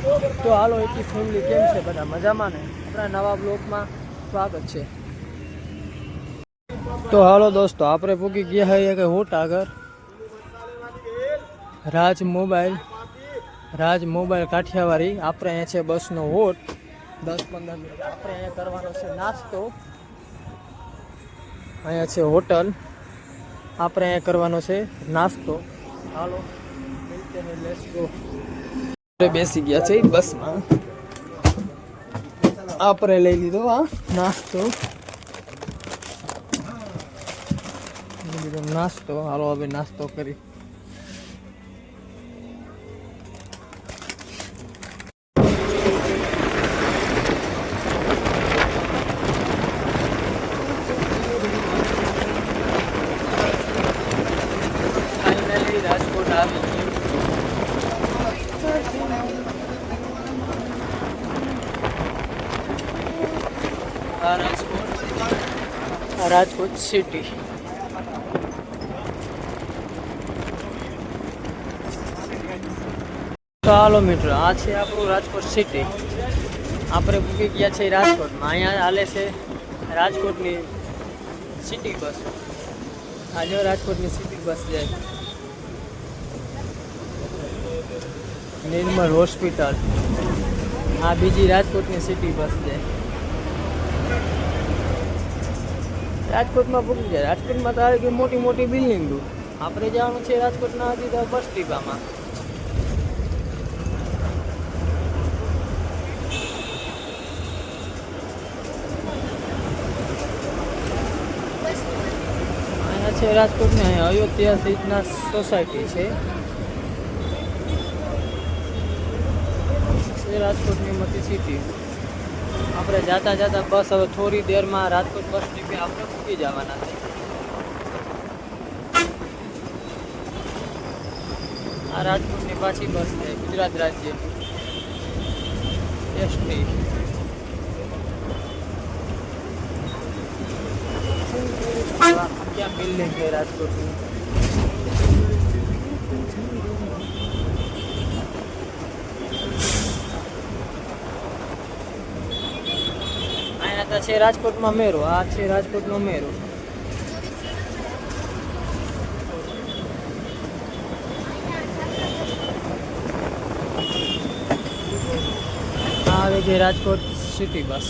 તો હાલો એકી ફેમિલી કેમ છે બધા મજામાં ને? આપણા નવા બ્લોગમાં સ્વાગત છે. તો હાલો દોસ્તો આપણે પૂકી ગયા છીએ કે હોટ આગળ રાજ મોબાઈલ કાઠિયાવાડી. આપણે અહીંયા છે બસનો હોટ 10-15 મિનિટ. આપણે અહીંયા કરવાનો છે નાસ્તો. અહીંયા છે હોટલ, આપણે અહીંયા કરવાનો છે નાસ્તો. હાલો મિલતે હે, લેટ્સ ગો. બેસી ગયા છે બસમાં. આપણે લઈ લીધો આ નાસ્તો. હાલો હવે નાસ્તો કરી. ફાઇનલી રાજકોટ આવી ગયું. રાજકોટ સિટી. તો હાલો મિત્રો, આ છે આપણું રાજકોટ સિટી. આપણે પૂકી ગયા છે રાજકોટમાં. અહીંયા હાલે છે રાજકોટની સિટી બસ. આજે રાજકોટની સિટી બસ જાય. નિર્મલ હોસ્પિટલ. આ બીજી રાજકોટની સિટી બસ જાય. રાજકોટમાં પૂકી જાય. રાજકોટમાં તો આવી ગઈ મોટી મોટી બિલ્ડિંગો. આપણે જવાનું છે રાજકોટના હજી તો બસ ડીપામાં. અહીંયા છે રાજકોટની અહીંયા અયોધ્યા સહિતના સોસાયટી છે. રાજકોટની મોટી સિટી. આપણે જાતા બસ હવે થોડી દેરમાં રાજકોટ બસ સ્ટેપે આપણે મૂકી જવાના છે. આ રાજકોટની પાછી બસ છે ગુજરાત રાજ્ય એસટી. ક્યાં બિલ્ડિંગ છે રાજકોટની. અહીંયા છે રાજકોટમાં મેરો. આ છે રાજકોટનો મેરો. આવે છે રાજકોટ સિટી બસ.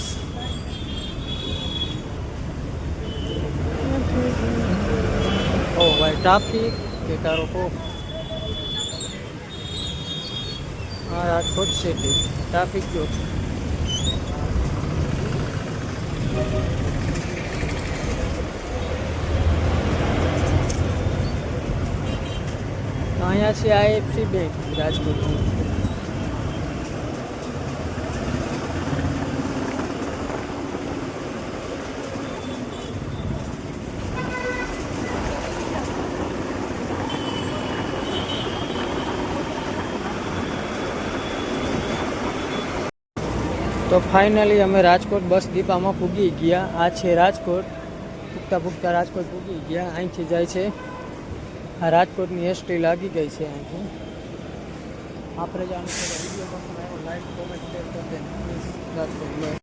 ઓ ભાઈ ટ્રાફિક કે તારો કો. હા રાજકોટ સિટી ટ્રાફિક જો. અહીંયા છે આઈએફસી બેંક રાજકોટની. તો ફાઇનલી અમે રાજકોટ બસ ડીપામાં પૂગી ગયા. આ છે રાજકોટ. પૂગતા રાજકોટ પૂગી ગયા. અહીંથી જાય છે આ રાજકોટની એસટી લાગી ગઈ છે. અહીંથી આપણે જાણવું છે વિડીયો પસંદ આવ્યો લાઈક કોમેન્ટ શેર કરી દેજો. રાજકોટ.